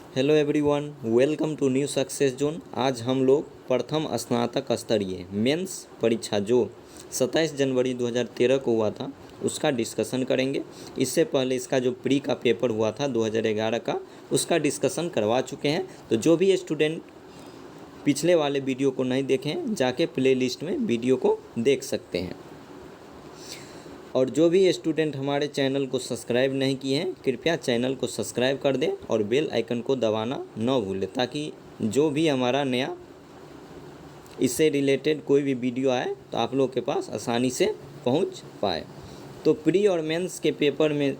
Hello everyone, welcome to new success zone. आज हम लोग प्रथम स्नातक स्तरीय मेंस परीक्षा जो 27 जनवरी 2013 को हुआ था उसका डिस्कशन करेंगे। इससे पहले इसका जो प्री का पेपर हुआ था 2011 का, उसका डिस्कशन करवा चुके हैं। तो जो भी स्टूडेंट पिछले वाले वीडियो को नहीं देखें, जाके प्ले लिस्ट में वीडियो को देख सकते हैं। और जो भी स्टूडेंट हमारे चैनल को सब्सक्राइब नहीं किए हैं, कृपया चैनल को सब्सक्राइब कर दें और बेल आइकन को दबाना न भूलें, ताकि जो भी हमारा नया इससे रिलेटेड कोई भी वीडियो आए तो आप लोग के पास आसानी से पहुंच पाए। तो प्री और मेंस के पेपर में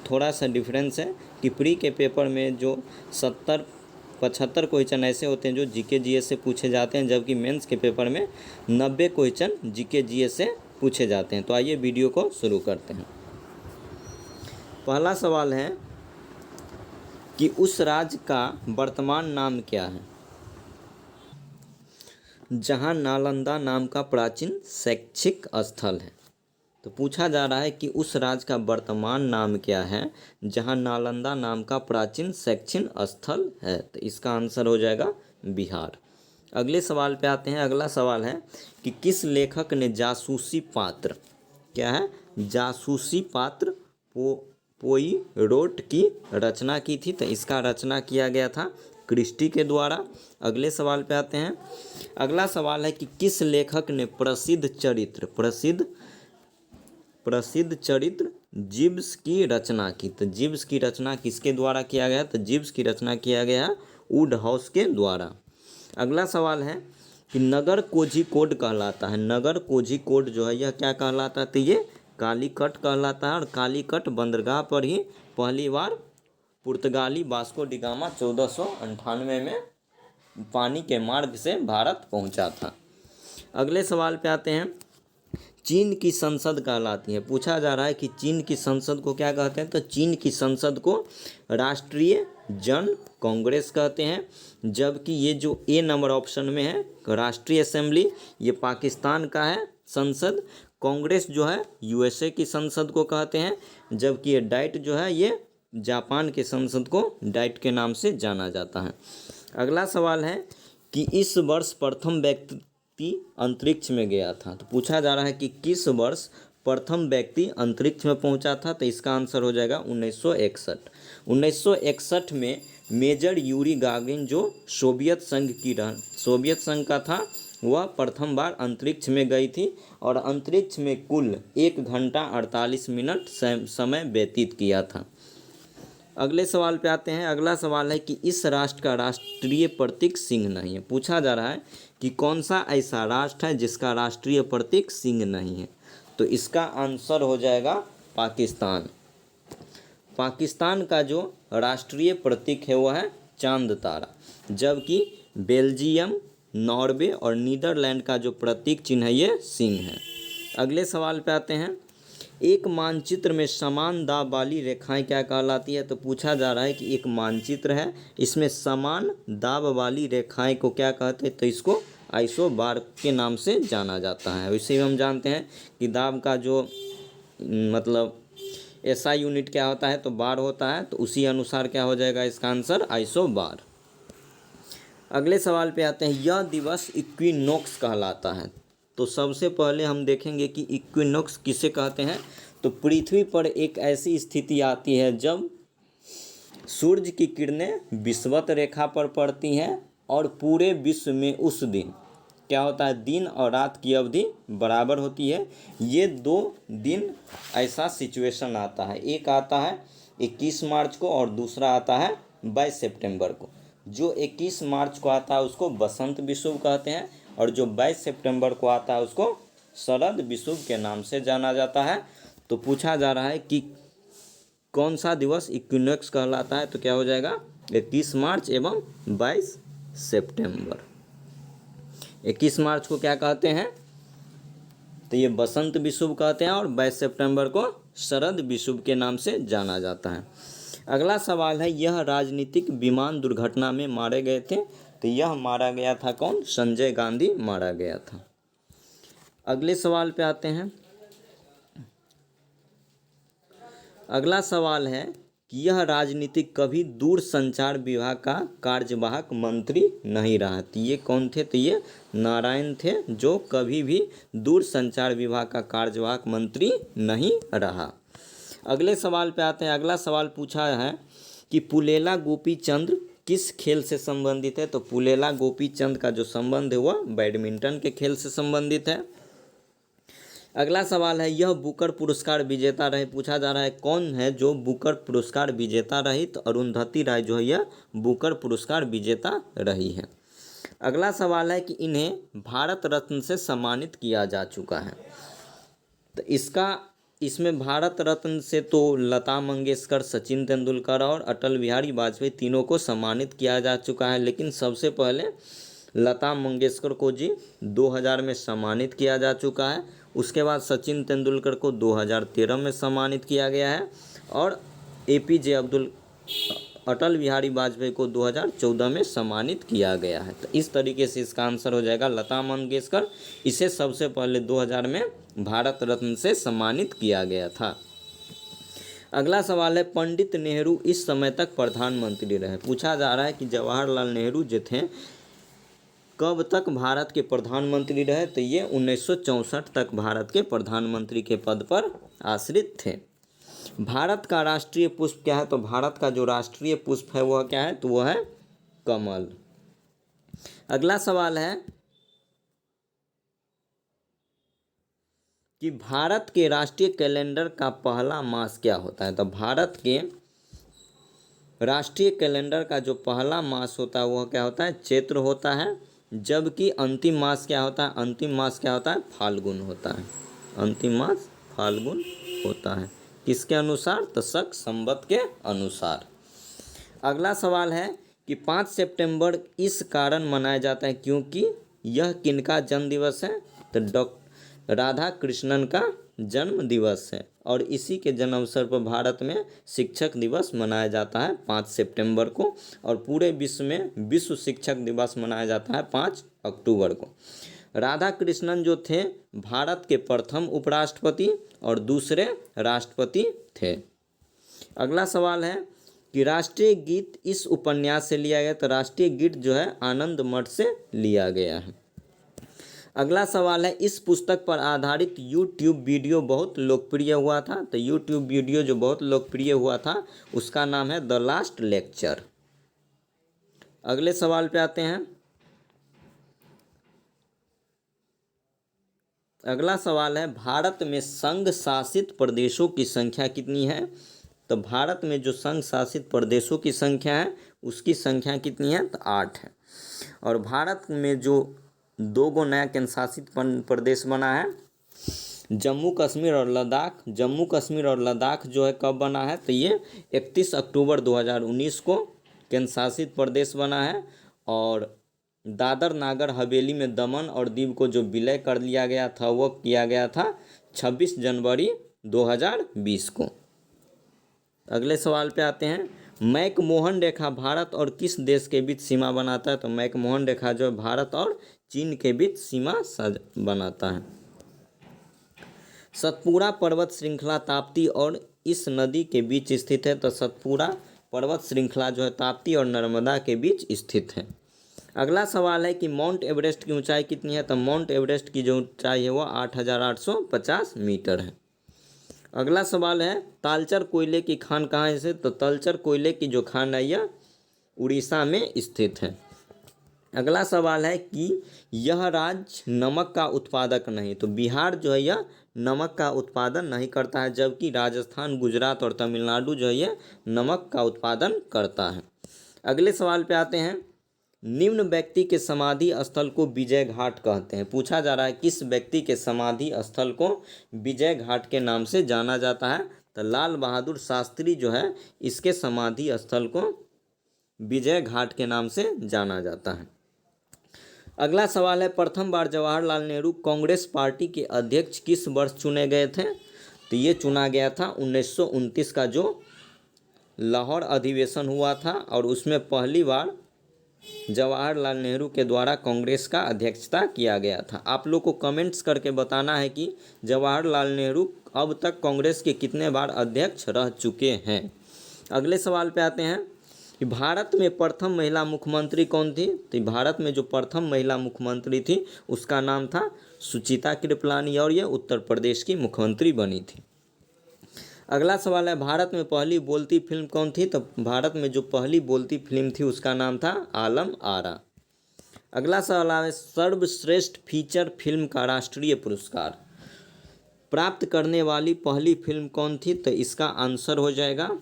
थोड़ा सा डिफरेंस है कि प्री के पेपर में जो 70-75 क्वेश्चन ऐसे होते हैं जो जीके जीएस से पूछे जाते हैं, जबकि मेंस के पेपर में 90 क्वेश्चन जीके जीएस से पूछे जाते हैं। तो आइए वीडियो को शुरू करते हैं। पहला सवाल है कि उस राज्य का वर्तमान नाम क्या है जहां नालंदा नाम का प्राचीन शैक्षिक स्थल है। तो पूछा जा रहा है कि उस राज्य का वर्तमान नाम क्या है जहां नालंदा नाम का प्राचीन शैक्षिक स्थल है। तो इसका आंसर हो जाएगा बिहार। अगले सवाल पे आते हैं। अगला सवाल है कि किस लेखक ने जासूसी पात्र, क्या है, जासूसी पात्र पोइरोट की रचना की थी। तो इसका रचना किया गया था क्रिस्टी के द्वारा। अगले सवाल पे आते हैं। अगला सवाल है कि किस लेखक ने प्रसिद्ध चरित्र जिब्स की रचना की। तो जिब्स की रचना किसके द्वारा किया गया? तो जिब्स की रचना किया गया वुडहाउस के द्वारा। अगला सवाल है कि नगर कोझिकोड कहलाता है। नगर कोझिकोड जो है यह क्या कहलाता है? तो ये कालीकट कहलाता है। और कालीकट बंदरगाह पर ही पहली बार पुर्तगाली वास्को डी गामा 1498 में पानी के मार्ग से भारत पहुंचा था। अगले सवाल पे आते हैं। चीन की संसद कहलाती है। पूछा जा रहा है कि चीन की संसद को क्या कहते हैं? तो चीन की संसद को राष्ट्रीय जन कांग्रेस कहते हैं। जबकि ये जो ए नंबर ऑप्शन में है राष्ट्रीय असेंबली, ये पाकिस्तान का है संसद। कांग्रेस जो है यूएसए की संसद को कहते हैं। जबकि ये डाइट जो है ये जापान के संसद को डाइट के नाम से जाना जाता है। अगला सवाल है कि इस वर्ष प्रथम व्यक्ति अंतरिक्ष में गया था। तो पूछा जा रहा है कि किस वर्ष प्रथम व्यक्ति अंतरिक्ष में पहुंचा था। तो इसका आंसर हो जाएगा 1961। 1961 में मेजर यूरी गागरिन जो सोवियत संघ का था, वह प्रथम बार अंतरिक्ष में गई थी और अंतरिक्ष में कुल 1 घंटा 48 मिनट समय व्यतीत किया था। अगले सवाल पे आते हैं। अगला सवाल है कि इस राष्ट्र का राष्ट्रीय प्रतीक सिंह नहीं है। पूछा जा रहा है कि कौन सा ऐसा राष्ट्र है जिसका राष्ट्रीय प्रतीक सिंह नहीं है। तो इसका आंसर हो जाएगा पाकिस्तान। पाकिस्तान का जो राष्ट्रीय प्रतीक है वह है चांद तारा। जबकि बेल्जियम, नॉर्वे और नीदरलैंड का जो प्रतीक चिन्ह है ये सिंह है। अगले सवाल पे आते हैं। एक मानचित्र में समान दाब वाली रेखाएं क्या कहलाती है। तो पूछा जा रहा है कि एक मानचित्र है, इसमें समान दाब वाली रेखाएं को क्या कहते हैं। तो इसको आइसोबार के नाम से जाना जाता है। वैसे ही हम जानते हैं कि दाब का जो मतलब एसआई यूनिट क्या होता है, तो बार होता है। तो उसी अनुसार क्या हो जाएगा इसका आंसर आइसोबार। अगले सवाल पे आते हैं। यह दिवस इक्विनॉक्स कहलाता है। तो सबसे पहले हम देखेंगे कि इक्विनॉक्स किसे कहते हैं। तो पृथ्वी पर एक ऐसी स्थिति आती है जब सूर्य की किरणें विषुवत रेखा पर पड़ती हैं और पूरे विश्व में उस दिन क्या होता है, दिन और रात की अवधि बराबर होती है। ये 2 दिन ऐसा सिचुएशन आता है। एक आता है 21 मार्च को और दूसरा आता है 22 सितंबर को। जो 21 मार्च को आता है उसको बसंत विषुव कहते हैं और जो 22 सितंबर को आता है उसको शरद विषुव के नाम से जाना जाता है। तो पूछा जा रहा है कि कौन सा दिवस इक्विनॉक्स कहलाता है। तो क्या हो जाएगा 21 मार्च एवं 22 सितंबर। 21 मार्च को क्या कहते हैं, तो ये बसंत विषुव कहते हैं और 22 सितंबर को शरद विषुव के नाम से जाना जाता है। अगला सवाल है, यह राजनीतिक विमान दुर्घटना में मारे गए थे। तो यह मारा गया था कौन? संजय गांधी मारा गया था। अगले सवाल पे आते हैं। अगला सवाल है कि यह राजनीतिक कभी दूरसंचार विभाग का कार्यवाहक मंत्री नहीं रहा। तो ये कौन थे? तो ये नारायण थे, जो कभी भी दूरसंचार विभाग का कार्यवाहक मंत्री नहीं रहा। अगले सवाल पे आते हैं। अगला सवाल पूछा है कि पुलेला गोपीचंद किस खेल से संबंधित है? तो पुलेला गोपीचंद का जो संबंध है वह बैडमिंटन के खेल से संबंधित है। अगला सवाल है, यह बुकर पुरस्कार विजेता रहे। पूछा जा रहा है कौन है जो बुकर पुरस्कार विजेता रही? तो अरुंधति राय जो है यह बुकर पुरस्कार विजेता रही है। अगला सवाल है कि इन्हें भारत रत्न से सम्मानित किया जा चुका है। तो इसमें भारत रत्न से तो लता मंगेशकर, सचिन तेंदुलकर और अटल बिहारी वाजपेयी तीनों को सम्मानित किया जा चुका है, लेकिन सबसे पहले लता मंगेशकर को जी 2000 में सम्मानित किया जा चुका है। उसके बाद सचिन तेंदुलकर को 2013 में सम्मानित किया गया है और APJ अटल बिहारी वाजपेयी को 2014 में सम्मानित किया गया है। तो इस तरीके से इसका आंसर हो जाएगा लता मंगेशकर। इसे सबसे पहले 2000 में भारत रत्न से सम्मानित किया गया था। अगला सवाल है, पंडित नेहरू इस समय तक प्रधानमंत्री रहे। पूछा जा रहा है कि जवाहरलाल नेहरू जो थे कब तक भारत के प्रधानमंत्री रहे? तो ये 1964 तक भारत के प्रधानमंत्री के पद पर आश्रित थे। भारत का राष्ट्रीय पुष्प क्या है? तो भारत का जो राष्ट्रीय पुष्प है वह क्या है? तो वह है कमल। अगला सवाल है कि भारत के राष्ट्रीय कैलेंडर का पहला मास क्या होता है? तो भारत के राष्ट्रीय कैलेंडर का जो पहला मास होता है वह क्या होता है? चैत्र होता है। जबकि अंतिम मास क्या होता है? अंतिम मास क्या होता है? फाल्गुन होता है। अंतिम मास फाल्गुन होता है। किसके अनुसार? तो शक संवत के अनुसार। अगला सवाल है कि 5 सितंबर इस कारण मनाया जाता है क्योंकि यह किनका जन्म दिवस है? तो राधा कृष्णन का जन्म दिवस है और इसी के जन्म अवसर पर भारत में शिक्षक दिवस मनाया जाता है 5 सितंबर को और पूरे विश्व में विश्व शिक्षक दिवस मनाया जाता है 5 अक्टूबर को। राधा कृष्णन जो थे भारत के प्रथम उपराष्ट्रपति और दूसरे राष्ट्रपति थे। अगला सवाल है कि राष्ट्रीय गीत इस उपन्यास से लिया गया। तो राष्ट्रीय गीत जो है आनंद मठ से लिया गया है। अगला सवाल है, इस पुस्तक पर आधारित YouTube वीडियो बहुत लोकप्रिय हुआ था। तो YouTube वीडियो जो बहुत लोकप्रिय हुआ था उसका नाम है द लास्ट लेक्चर। अगले सवाल पे आते हैं। अगला सवाल है, भारत में संघ शासित प्रदेशों की संख्या कितनी है? तो भारत में जो संघ शासित प्रदेशों की संख्या है उसकी संख्या कितनी है? तो 8 है। और भारत में जो 2 नया केंद्र शासित प्रदेश बना है जम्मू कश्मीर और लद्दाख। जम्मू कश्मीर और लद्दाख जो है कब बना है? तो ये 31 अक्टूबर 2019 को केंद्र शासित प्रदेश बना है। और दादर नागर हवेली में दमन और दीव को जो विलय कर लिया गया था वो किया गया था 26 जनवरी 2020 को। अगले सवाल पे आते हैं। मैकमोहन रेखा भारत और किस देश के बीच सीमा बनाता है? तो मैकमोहन रेखा जो है भारत और चीन के बीच सीमा बनाता है। सतपुड़ा पर्वत श्रृंखला ताप्ती और इस नदी के बीच स्थित है। तो सतपुड़ा पर्वत श्रृंखला जो है ताप्ती और नर्मदा के बीच स्थित है। अगला सवाल है कि माउंट एवरेस्ट की ऊंचाई कितनी है? तो माउंट एवरेस्ट की जो ऊंचाई है वो 8850 मीटर है। अगला सवाल है, तालचर कोयले की खान कहाँ है? तो तालचर कोयले की जो खान है यह उड़ीसा में स्थित है। अगला सवाल है कि यह राज्य नमक का उत्पादक नहीं। तो बिहार जो है यह नमक का उत्पादन नहीं करता है, जबकि राजस्थान, गुजरात और तमिलनाडु जो है यह नमक का उत्पादन करता है। अगले सवाल पे आते हैं। निम्न व्यक्ति के समाधि स्थल को विजय घाट कहते हैं। पूछा जा रहा है किस व्यक्ति के समाधि स्थल को विजय घाट के नाम से जाना जाता है? तो लाल बहादुर शास्त्री जो है इसके समाधि स्थल को विजय घाट के नाम से जाना जाता है। अगला सवाल है, प्रथम बार जवाहरलाल नेहरू कांग्रेस पार्टी के अध्यक्ष किस वर्ष चुने गए थे? तो ये चुना गया था 1929 का जो लाहौर अधिवेशन हुआ था और उसमें पहली बार जवाहरलाल नेहरू के द्वारा कांग्रेस का अध्यक्षता किया गया था। आप लोग को कमेंट्स करके बताना है कि जवाहरलाल नेहरू अब तक कांग्रेस के कितने बार अध्यक्ष रह चुके हैं। अगले सवाल पे आते हैं कि भारत में प्रथम महिला मुख्यमंत्री कौन थी। तो भारत में जो प्रथम महिला मुख्यमंत्री थी उसका नाम था सुचिता कृपलानी और ये उत्तर प्रदेश की मुख्यमंत्री बनी थी। अगला सवाल है भारत में पहली बोलती फिल्म कौन थी। तो भारत में जो पहली बोलती फिल्म थी उसका नाम था आलम आरा। अगला सवाल है सर्वश्रेष्ठ फीचर फिल्म का राष्ट्रीय पुरस्कार प्राप्त करने वाली पहली फिल्म कौन थी। तो इसका आंसर हो जाएगा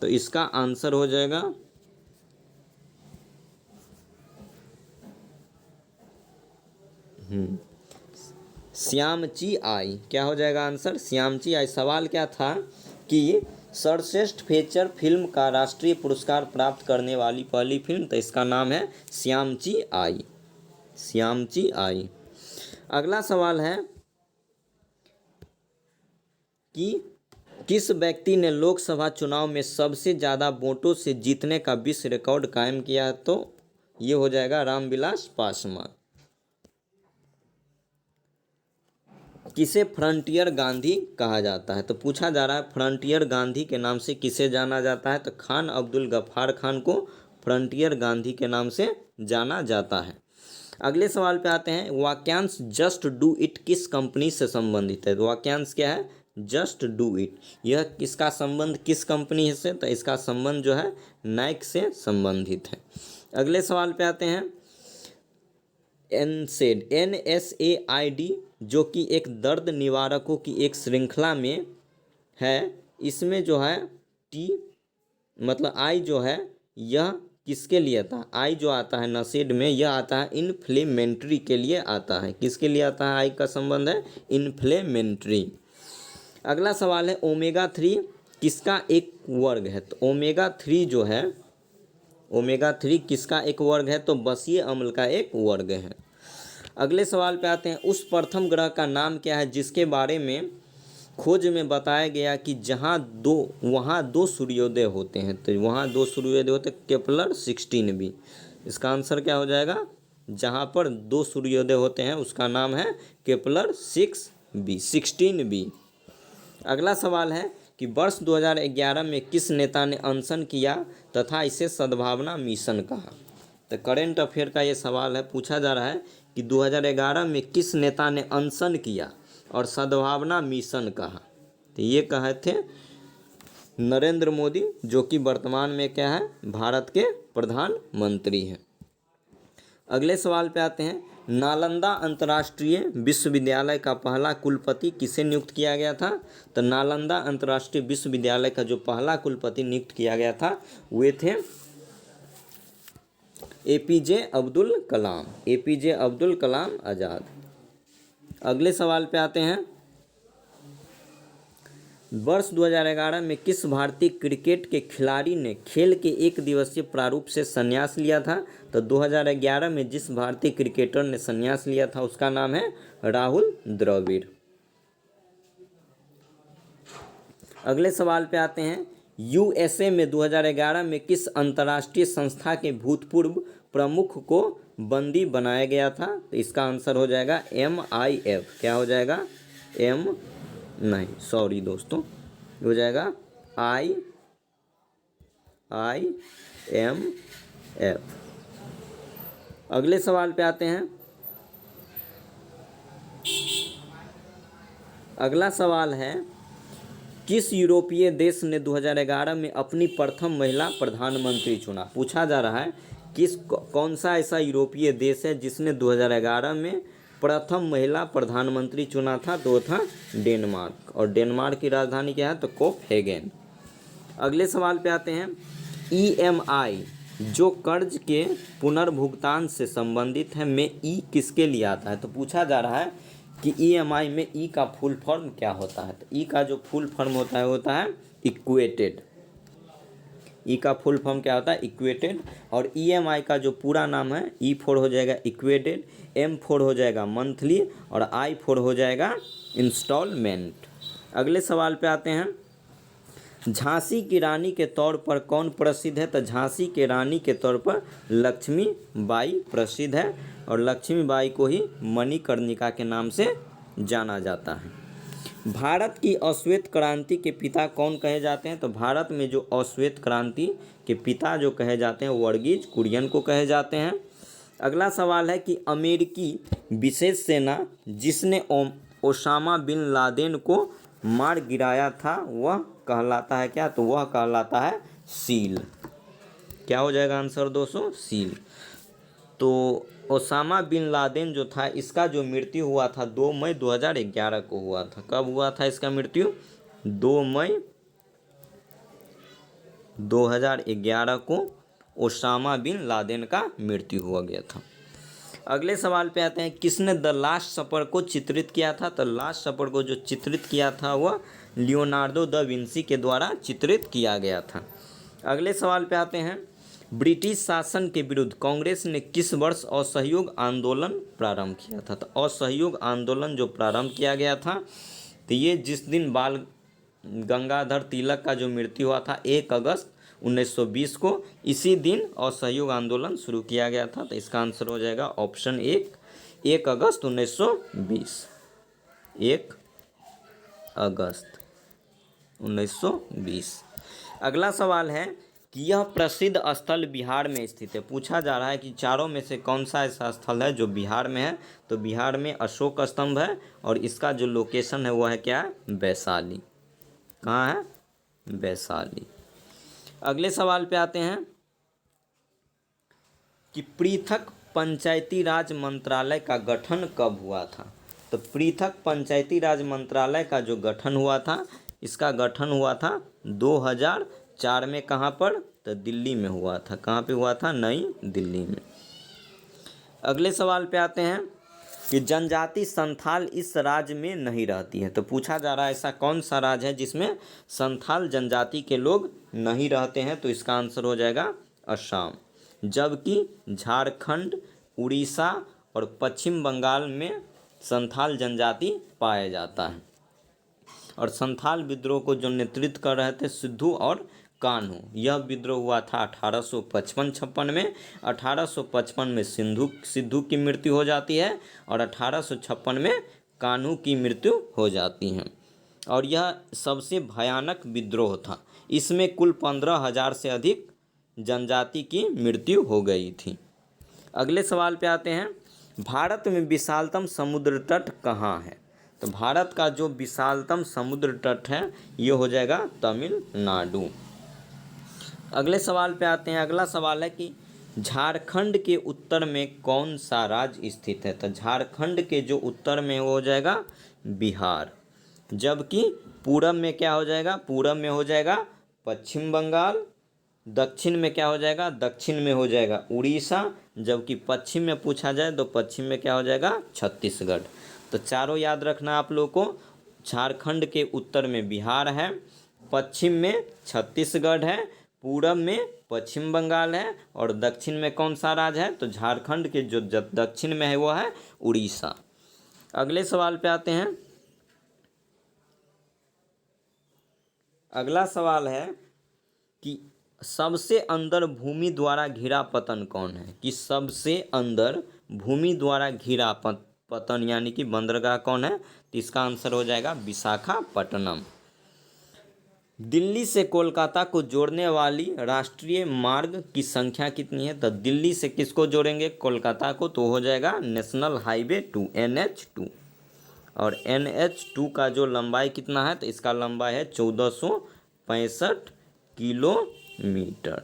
इसका आंसर हो जाएगा श्यामची आई। क्या हो जाएगा आंसर? श्यामची आई। सवाल क्या था कि सर्वश्रेष्ठ फीचर फिल्म का राष्ट्रीय पुरस्कार प्राप्त करने वाली पहली फिल्म। तो इसका नाम है श्यामची आई। श्यामची आई। अगला सवाल है कि किस व्यक्ति ने लोकसभा चुनाव में सबसे ज़्यादा वोटों से जीतने का विश्व रिकॉर्ड कायम किया है। तो ये हो जाएगा रामविलास पासवान। किसे फ्रंटियर गांधी कहा जाता है। तो पूछा जा रहा है फ्रंटियर गांधी के नाम से किसे जाना जाता है। तो खान अब्दुल गफ्फार खान को फ्रंटियर गांधी के नाम से जाना जाता है। अगले सवाल पे आते हैं वाक्यांश जस्ट डू इट किस कंपनी से संबंधित है। तो वाक्यांश क्या है? Just do it. यह किसका संबंध किस कंपनी से? तो इसका संबंध जो है नाइक से संबंधित है। अगले सवाल पे आते हैं NSAID NSAID जो कि एक दर्द निवारकों की एक श्रृंखला में है। इसमें जो है मतलब आई जो है यह किसके लिए आता है? आई जो आता है नसेड में यह आता है इन्फ्लेमेटरी के लिए आता है। किसके लिए आता है? आई का संबंध है इन्फ्लेमेटरी। अगला सवाल है ओमेगा 3 किसका एक वर्ग है। तो ओमेगा 3 जो है ओमेगा 3 किसका एक वर्ग है। तो बसीय अम्ल का एक वर्ग है। अगले सवाल पे आते हैं उस प्रथम ग्रह का नाम क्या है जिसके बारे में खोज में बताया गया कि वहाँ दो सूर्योदय होते हैं। तो वहाँ दो सूर्योदय होते हैं केपलर 16b। इसका आंसर क्या हो जाएगा? जहाँ पर दो सूर्योदय होते हैं उसका नाम है केपलर 16b। अगला सवाल है कि वर्ष 2011 में किस नेता ने अनशन किया तथा इसे सद्भावना मिशन कहा। तो करेंट अफेयर का ये सवाल है। पूछा जा रहा है कि 2011 में किस नेता ने अनशन किया और सद्भावना मिशन कहा। तो ये कहे थे नरेंद्र मोदी जो कि वर्तमान में क्या है? भारत के प्रधानमंत्री हैं। अगले सवाल पे आते हैं नालंदा अंतर्राष्ट्रीय विश्वविद्यालय का पहला कुलपति किसे नियुक्त किया गया था। तो नालंदा अंतर्राष्ट्रीय विश्वविद्यालय का जो पहला कुलपति नियुक्त किया गया था वे थे APJ अब्दुल कलाम। APJ अब्दुल कलाम आज़ाद। अगले सवाल पे आते हैं वर्ष 2011 में किस भारतीय क्रिकेट के खिलाड़ी ने खेल के एक दिवसीय प्रारूप से संन्यास लिया था। तो 2011 में जिस भारतीय क्रिकेटर ने संन्यास लिया था उसका नाम है राहुल द्रविड़। अगले सवाल पे आते हैं USA में 2011 में किस अंतर्राष्ट्रीय संस्था के भूतपूर्व प्रमुख को बंदी बनाया गया था। तो इसका आंसर हो जाएगा MIF। क्या हो जाएगा? सॉरी दोस्तों, हो जाएगा IMF। अगले सवाल पे आते हैं। अगला सवाल है किस यूरोपीय देश ने 2011 में अपनी प्रथम महिला प्रधानमंत्री चुना। पूछा जा रहा है कौन सा ऐसा यूरोपीय देश है जिसने 2011 में प्रथम महिला प्रधानमंत्री चुना था। तो था डेनमार्क। और डेनमार्क की राजधानी क्या है? तो कोपेनहेगन। अगले सवाल पे आते हैं EMI जो कर्ज के पुनर्भुगतान से संबंधित है में ई किसके लिए आता है। तो पूछा जा रहा है कि EMI में ई का फुल फॉर्म क्या होता है। तो ई का जो फुल फॉर्म होता है इक्वेटेड। ई का फुल फॉर्म क्या होता है? इक्वेटेड। और EMI का जो पूरा नाम है E4 हो जाएगा इक्वेटेड, M4 हो जाएगा मंथली और I4 हो जाएगा इंस्टॉलमेंट। अगले सवाल पे आते हैं झांसी की रानी के तौर पर कौन प्रसिद्ध है। तो झांसी के रानी के तौर पर लक्ष्मीबाई प्रसिद्ध है और लक्ष्मीबाई को ही मणिकर्णिका के नाम से जाना जाता है। भारत की अश्वेत क्रांति के पिता कौन कहे जाते हैं? तो भारत में जो अश्वेत क्रांति के पिता जो कहे जाते हैं वर्गीज कुरियन को कहे जाते हैं। अगला सवाल है कि अमेरिकी विशेष सेना जिसने ओसामा बिन लादेन को मार गिराया था वह कहलाता है क्या? तो वह कहलाता है सील। क्या हो जाएगा आंसर दोस्तों? सील। तो ओसामा बिन लादेन जो था इसका जो मृत्यु हुआ था 2 मई 2011 को हुआ था। कब हुआ था इसका मृत्यु? 2 मई 2011 को ओसामा बिन लादेन का मृत्यु हुआ गया था। अगले सवाल पे आते हैं, किसने द लास्ट सपर को चित्रित किया था? तो लास्ट सपर को जो चित्रित किया था वह लियोनार्डो द विंसी के द्वारा चित्रित किया गया था। अगले सवाल पे आते हैं, ब्रिटिश शासन के विरुद्ध कांग्रेस ने किस वर्ष असहयोग आंदोलन प्रारंभ किया था? तो असहयोग आंदोलन जो प्रारंभ किया गया था तो ये जिस दिन बाल गंगाधर तिलक का जो मृत्यु हुआ था 1 अगस्त 1920 को, इसी दिन असहयोग आंदोलन शुरू किया गया था। तो इसका आंसर हो जाएगा ऑप्शन 1 अगस्त 1920। 1 अगस्त 1920। अगला सवाल है कि यह प्रसिद्ध स्थल बिहार में स्थित है। पूछा जा रहा है कि चारों में से कौन सा ऐसा स्थल है जो बिहार में है? तो बिहार में अशोक स्तंभ है और इसका जो लोकेशन है वह है क्या? वैशाली। कहाँ है? वैशाली। अगले सवाल पे आते हैं कि पृथक पंचायती राज मंत्रालय का गठन कब हुआ था? तो पृथक पंचायती राज मंत्रालय का जो गठन हुआ था इसका गठन हुआ था 2004 में। कहाँ पर? तो दिल्ली में हुआ था। कहाँ पे हुआ था? नई दिल्ली में। अगले सवाल पे आते हैं कि जनजाति संथाल इस राज्य में नहीं रहती है। तो पूछा जा रहा है ऐसा कौन सा राज्य है जिसमें संथाल जनजाति के लोग नहीं रहते हैं? तो इसका आंसर हो जाएगा असम। जबकि झारखंड, उड़ीसा और पश्चिम बंगाल में संथाल जनजाति पाया जाता है। और संथाल विद्रोह को जो नेतृत्व कर रहे थे सिद्धू और कान्हू। यह विद्रोह हुआ था 1855-56 में। 1855 में सिद्धू की मृत्यु हो जाती है और 1856 में कान्हू की मृत्यु हो जाती है। और यह सबसे भयानक विद्रोह था। इसमें कुल 15,000 से अधिक जनजाति की मृत्यु हो गई थी। अगले सवाल पे आते हैं, भारत में विशालतम समुद्र तट कहाँ है? तो भारत का जो विशालतम समुद्र तट है ये हो जाएगा तमिलनाडु। अगले सवाल पे आते हैं। अगला सवाल है कि झारखंड के उत्तर में कौन सा राज्य स्थित है? तो झारखंड के जो उत्तर में वो हो जाएगा बिहार। जबकि पूरब में क्या हो जाएगा? पूरब में हो जाएगा पश्चिम बंगाल। दक्षिण में क्या हो जाएगा? दक्षिण में हो जाएगा उड़ीसा। जबकि पश्चिम में पूछा जाए तो पश्चिम में क्या हो जाएगा? छत्तीसगढ़। तो चारों याद रखना आप लोगों को। झारखंड के उत्तर में बिहार है, पश्चिम में छत्तीसगढ़ है, पूरब में पश्चिम बंगाल है और दक्षिण में कौन सा राज्य है? तो झारखंड के जो दक्षिण में है वो है उड़ीसा। अगले सवाल पे आते हैं। अगला सवाल है कि सबसे अंदर भूमि द्वारा घिरा पतन कौन है? कि सबसे अंदर भूमि द्वारा घिरा पतन यानी कि बंदरगाह कौन है? तो इसका आंसर हो जाएगा विशाखापट्टनम। दिल्ली से कोलकाता को जोड़ने वाली राष्ट्रीय मार्ग की संख्या कितनी है? तो दिल्ली से किसको जोड़ेंगे? कोलकाता को। तो हो जाएगा नेशनल हाईवे 2 NH2। और NH2 का जो लंबाई कितना है? तो इसका लंबाई है 1465 किलोमीटर।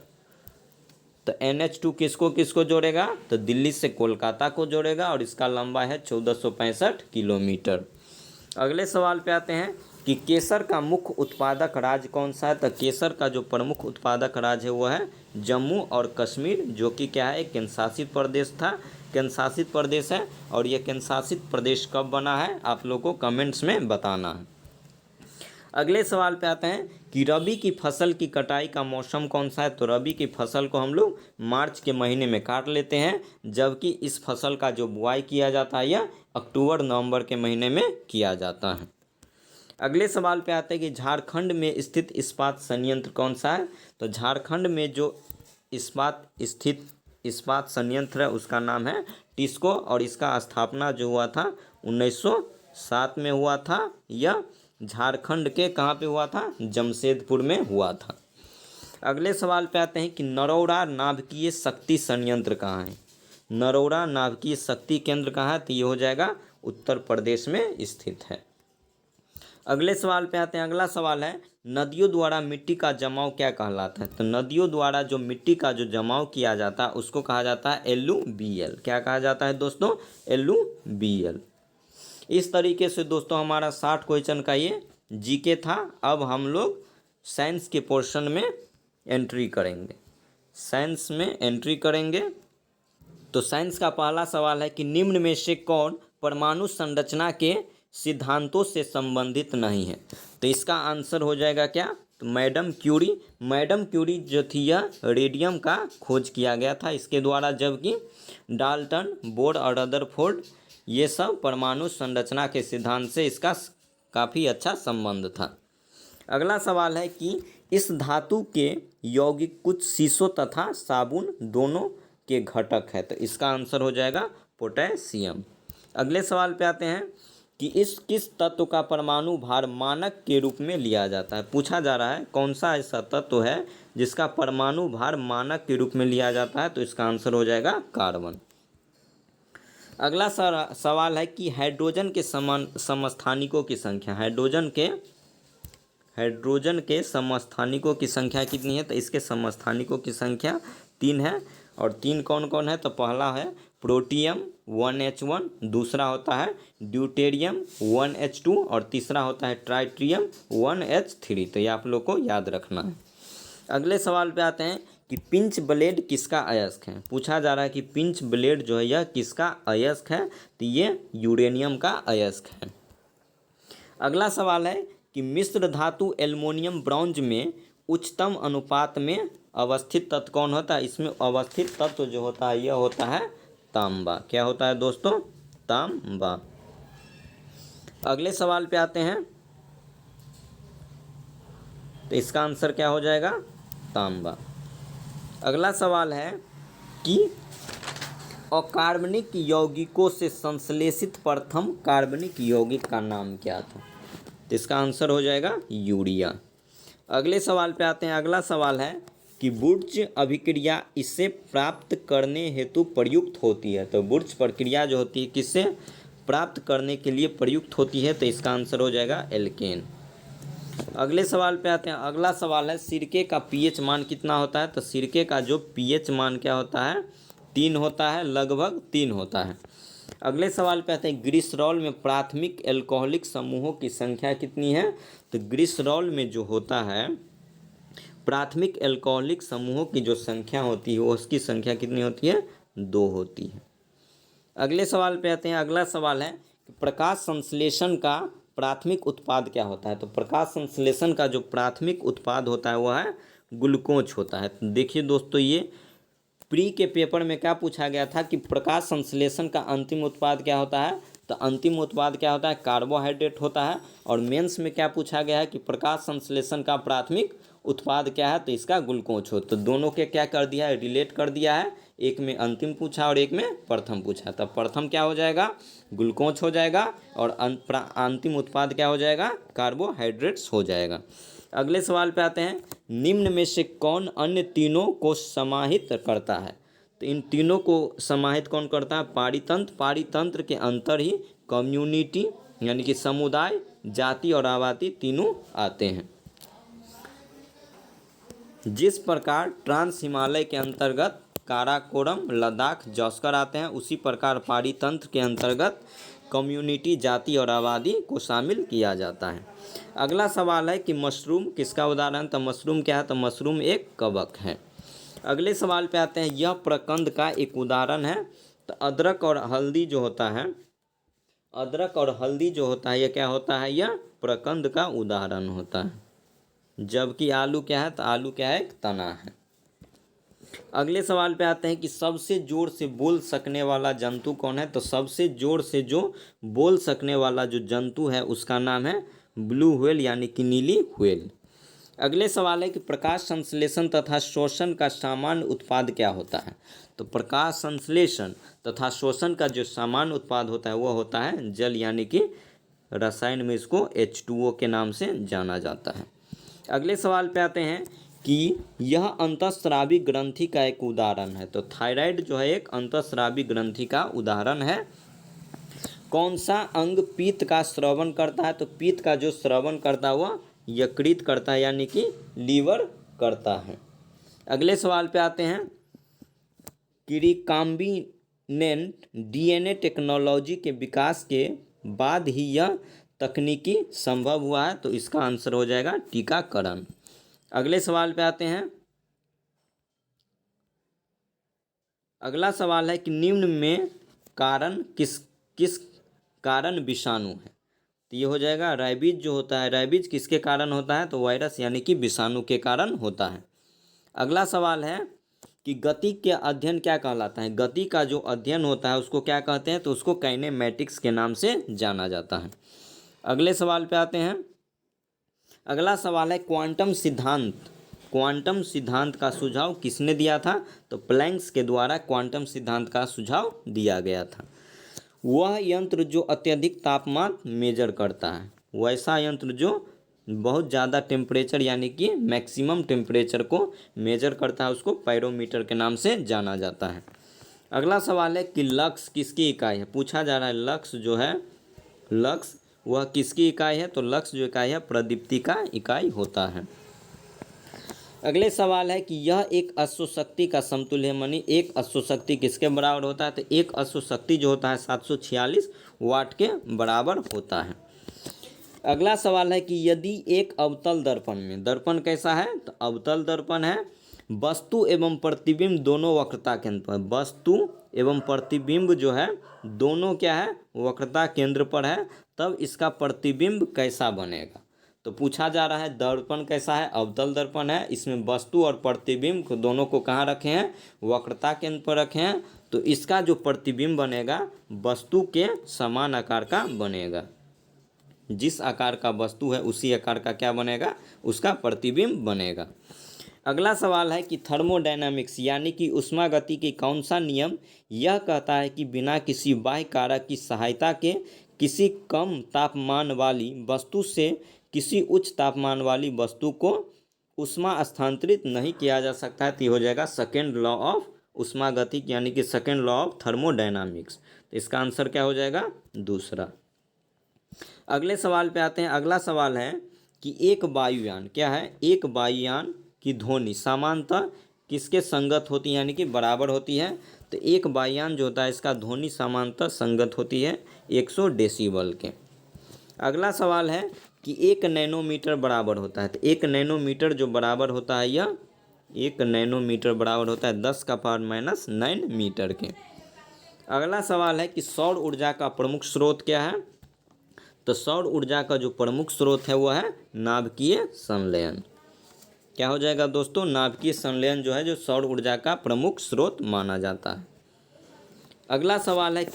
तो NH2 किसको किसको जोड़ेगा? तो दिल्ली से कोलकाता को जोड़ेगा और इसका लंबाई है 1465 किलोमीटर। अगले सवाल पे आते हैं कि केसर का मुख्य उत्पादक राज्य कौन सा है? तो केसर का जो प्रमुख उत्पादक राज्य है वो है जम्मू और कश्मीर, जो कि क्या है? केंद्र शासित प्रदेश था, केंद्र शासित प्रदेश है। और यह केंद्र शासित प्रदेश कब बना है आप लोग को कमेंट्स में बताना है। अगले सवाल पे आते हैं कि रबी की फसल की कटाई का मौसम कौन सा है? तो रबी की फसल को हम लोग मार्च के महीने में काट लेते हैं, जबकि इस फसल का जो बुआई किया जाता है यह अक्टूबर नवंबर के महीने में किया जाता है। अगले सवाल पे आते हैं कि झारखंड में स्थित इस्पात संयंत्र कौन सा है? तो झारखंड में जो इस्पात संयंत्र है उसका नाम है टिस्को और इसका स्थापना जो हुआ था 1907 में हुआ था। यह झारखंड के कहाँ पे हुआ था? जमशेदपुर में हुआ था। अगले सवाल पे आते हैं कि नरौरा नाभिकीय शक्ति संयंत्र कहाँ है? नरौरा नाभिकीय शक्ति केंद्र कहाँ है? तो ये हो जाएगा उत्तर प्रदेश में स्थित है। अगले सवाल पे आते हैं। अगला सवाल है नदियों द्वारा मिट्टी का जमाव क्या कहलाता है? तो नदियों द्वारा जो मिट्टी का जो जमाव किया जाता है उसको कहा जाता है एलुबीएल। क्या कहा जाता है दोस्तों? एलुबीएल। इस तरीके से दोस्तों हमारा 60 क्वेश्चन का ये जीके था। अब हम लोग साइंस के पोर्शन में एंट्री करेंगे। साइंस में एंट्री करेंगे तो साइंस का पहला सवाल है कि निम्न में से कौन परमाणु संरचना के सिद्धांतों से संबंधित नहीं है? तो इसका आंसर हो जाएगा क्या? तो मैडम क्यूरी। मैडम क्यूरी जो थी यह रेडियम का खोज किया गया था इसके द्वारा, जबकि डाल्टन, बोर और रदरफोर्ड ये सब परमाणु संरचना के सिद्धांत से इसका काफ़ी अच्छा संबंध था। अगला सवाल है कि इस धातु के यौगिक कुछ शीशों तथा साबुन दोनों के घटक है। तो इसका आंसर हो जाएगा पोटेशियम। अगले सवाल पे आते हैं कि इस किस तत्व का परमाणु भार मानक के रूप में लिया जाता है? पूछा जा रहा है कौन सा ऐसा तत्व है जिसका परमाणु भार मानक के रूप में लिया जाता है? तो इसका आंसर हो जाएगा कार्बन। अगला सवाल है कि हाइड्रोजन के समस्थानिकों की संख्या, हाइड्रोजन के समस्थानिकों की संख्या कितनी है? तो इसके समस्थानिकों की संख्या 3 है। और 3 कौन कौन है? तो पहला है प्रोटियम 1H1, दूसरा होता है ड्यूटेरियम 1H2 और तीसरा होता है ट्राइट्रियम 1H3। तो ये आप लोग को याद रखना है। अगले सवाल पे आते हैं कि पिंच ब्लेड किसका अयस्क है? पूछा जा रहा है कि पिंच ब्लेड जो है यह किसका अयस्क है? तो ये यूरेनियम का अयस्क है। अगला सवाल है कि मिश्र धातु एल्युमिनियम ब्रॉन्ज में उच्चतम अनुपात में अवस्थित तत्व कौन होता है? इसमें अवस्थित तत्व जो होता है यह होता है तांबा। क्या होता है दोस्तों? तांबा। अगले सवाल पे आते हैं तो इसका आंसर क्या हो जाएगा? तांबा। अगला सवाल है कि अकार्बनिक यौगिकों से संश्लेषित प्रथम कार्बनिक यौगिक का नाम क्या था? तो इसका आंसर हो जाएगा यूरिया। अगले सवाल पे आते हैं। अगला सवाल है कि बुर्ज अभिक्रिया इसे प्राप्त करने हेतु प्रयुक्त होती है। तो बुर्ज प्रक्रिया जो होती है किससे प्राप्त करने के लिए प्रयुक्त होती है? तो इसका आंसर हो जाएगा एल्केन। अगले सवाल पे आते हैं। अगला सवाल है सिरके का पीएच मान कितना होता है? तो सिरके का जो पीएच मान क्या होता है? 3 होता है, लगभग 3 होता है। अगले सवाल पे आते हैं ग्लिसरॉल में प्राथमिक एल्कोहलिक समूहों की संख्या कितनी है? तो ग्लिसरॉल में जो होता है प्राथमिक एल्कोहलिक समूहों की जो संख्या होती है वो उसकी संख्या कितनी होती है? 2 होती है। अगले सवाल पे आते हैं। अगला सवाल है कि प्रकाश संश्लेषण का प्राथमिक उत्पाद क्या होता है? तो प्रकाश संश्लेषण का जो प्राथमिक उत्पाद होता है वह है ग्लूकोज होता है। तो देखिए दोस्तों ये प्री के पेपर में क्या पूछा गया था कि प्रकाश संश्लेषण का अंतिम उत्पाद क्या होता है? तो अंतिम उत्पाद क्या होता है? कार्बोहाइड्रेट होता है। और मेंस में क्या पूछा गया है कि प्रकाश संश्लेषण का प्राथमिक उत्पाद क्या है? तो इसका ग्लूकोज हो। तो दोनों के क्या कर दिया है? रिलेट कर दिया है। एक में अंतिम पूछा और एक में प्रथम पूछा। तब प्रथम क्या हो जाएगा? ग्लूकोज हो जाएगा और अंतिम उत्पाद क्या हो जाएगा? कार्बोहाइड्रेट्स हो जाएगा। अगले सवाल पे आते हैं। निम्न में से कौन अन्य तीनों को समाहित करता है? तो इन तीनों को समाहित कौन करता है? पारितंत्र। पारितंत्र के अंतर ही कम्युनिटी यानी कि समुदाय, जाति और आबादी तीनों आते हैं। जिस प्रकार ट्रांस हिमालय के अंतर्गत काराकोरम, लद्दाख, जौस्कर आते हैं उसी प्रकार पारितंत्र के अंतर्गत कम्युनिटी, जाति और आबादी को शामिल किया जाता है। अगला सवाल है कि मशरूम किसका उदाहरण? तो मशरूम क्या है? तो मशरूम एक कवक है। अगले सवाल पे आते हैं। यह प्रकंद का एक उदाहरण है। तो अदरक और हल्दी जो होता है, अदरक और हल्दी जो होता है यह क्या होता है? यह प्रकंद का उदाहरण होता है। जबकि आलू क्या है? तो आलू क्या है? एक तना है। अगले सवाल पे आते हैं कि सबसे जोर से बोल सकने वाला जंतु कौन है? तो सबसे जोर से जो बोल सकने वाला जो जंतु है उसका नाम है ब्लू व्हेल यानी कि नीली व्हेल। अगले सवाल है कि प्रकाश संश्लेषण तथा शोषण का सामान्य उत्पाद क्या होता है? तो प्रकाश संश्लेषण तथा शोषण का जो सामान्य उत्पाद होता है वह होता है जल यानी कि रसायन में इसको H2O के नाम से जाना जाता है। अगले सवाल पे आते हैं कि यह अंतःस्रावी ग्रंथि का एक उदाहरण है। तो थायराइड जो है एक अंतःस्रावी ग्रंथि का उदाहरण है। कौन सा अंग पित्त का स्रवण करता है? तो पित्त का जो स्रवण करता है वह यकृत करता है, यानी कि लीवर करता है। अगले सवाल पे आते हैं कि रिकॉम्बिनेंट डीएनए टेक्नोलॉजी के विकास के बाद ही यह तकनीकी संभव हुआ है। तो इसका आंसर हो जाएगा टीकाकरण। अगले सवाल पे आते हैं। अगला सवाल है कि निम्न में कारण किस कारण विषाणु है? तो ये हो जाएगा रैबीज जो होता है। रैबीज किसके कारण होता है? तो वायरस यानी कि विषाणु के कारण होता है। अगला सवाल है कि गति के अध्ययन क्या कहलाता है? गति का जो अध्ययन होता है उसको क्या कहते हैं? तो उसको काइनेमैटिक्स के नाम से जाना जाता है। अगले सवाल पे आते हैं। अगला सवाल है क्वांटम सिद्धांत। क्वांटम सिद्धांत का सुझाव किसने दिया था? तो प्लैंक्स के द्वारा क्वांटम सिद्धांत का सुझाव दिया गया था। वह यंत्र जो अत्यधिक तापमान मेजर करता है, वैसा यंत्र जो बहुत ज़्यादा टेम्परेचर यानी कि मैक्सिमम टेम्परेचर को मेजर करता है, उसको पायरोमीटर के नाम से जाना जाता है। अगला सवाल है कि लक्स किसकी इकाई है? पूछा जा रहा है लक्स जो है, लक्स वह किसकी इकाई है? तो लक्स जो इकाई है प्रदीप्ति का इकाई होता है। अगले सवाल है कि यह एक अश्वशक्ति का समतुल्य है, मानी एक अश्वशक्ति किसके बराबर होता है? तो एक अश्वशक्ति जो होता है 746 वाट के बराबर होता है। अगला सवाल है कि यदि एक अवतल दर्पण में, दर्पण कैसा है? तो अवतल दर्पण है, वस्तु एवं प्रतिबिंब दोनों वक्रता केंद्र पर, वस्तु एवं प्रतिबिंब जो है दोनों क्या है? वक्रता केंद्र पर है, तब इसका प्रतिबिंब कैसा बनेगा? तो पूछा जा रहा है दर्पण कैसा है? अवतल दर्पण है, इसमें वस्तु और प्रतिबिंब को दोनों को कहाँ रखे हैं? वक्रता केंद्र पर रखे हैं। तो इसका जो प्रतिबिंब बनेगा वस्तु के समान आकार का बनेगा। जिस आकार का वस्तु है उसी आकार का क्या बनेगा? उसका प्रतिबिंब बनेगा। अगला सवाल है कि थर्मोडायनामिक्स यानी कि ऊष्मागति की कौन सा नियम यह कहता है कि बिना किसी बाह्य कारक की सहायता के किसी कम तापमान वाली वस्तु से किसी उच्च तापमान वाली वस्तु को ऊष्मा स्थानांतरित नहीं किया जा सकता है? तो ये हो जाएगा सेकेंड लॉ ऑफ ऊष्मागति यानी कि सेकेंड लॉ ऑफ थर्मोडायनामिक्स। तो इसका आंसर क्या हो जाएगा? दूसरा। अगले सवाल पे आते हैं। अगला सवाल है कि एक वायुयान क्या है? एक वायुयान की ध्वनि सामान्यतः किसके संगत होती है यानी कि बराबर होती है? तो एक वायुयान जो होता है इसका ध्वनि सामान्यतः संगत होती है 100 डेसिबल के। अगला सवाल है कि 1 नैनोमीटर बराबर होता है। तो 1 नैनोमीटर जो बराबर होता है, यह 1 नैनोमीटर बराबर होता है 10⁻⁹ मीटर के। अगला सवाल है कि सौर ऊर्जा का प्रमुख स्रोत क्या है? तो सौर ऊर्जा का जो प्रमुख स्रोत है वह है नाभिकीय संलयन। क्या हो जाएगा दोस्तों? नाभिकीय संलयन जो है जो सौर ऊर्जा का प्रमुख स्रोत माना जाता है। अगला सवाल है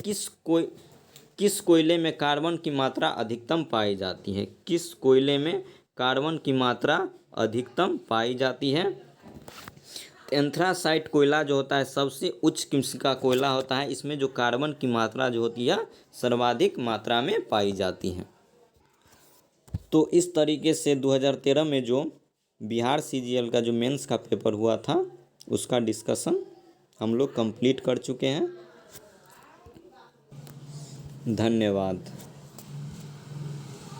किस कोयले में कार्बन की मात्रा अधिकतम पाई जाती है? किस कोयले में कार्बन की मात्रा अधिकतम पाई जाती है? एंथ्रासाइट कोयला जो होता है सबसे उच्च किस्म का कोयला होता है। इसमें जो कार्बन की मात्रा जो होती है सर्वाधिक मात्रा में पाई जाती है। तो इस तरीके से 2013 में जो बिहार CGL का जो मेंस का पेपर हुआ था उसका डिस्कशन हम लोग कंप्लीट कर चुके हैं। धन्यवाद।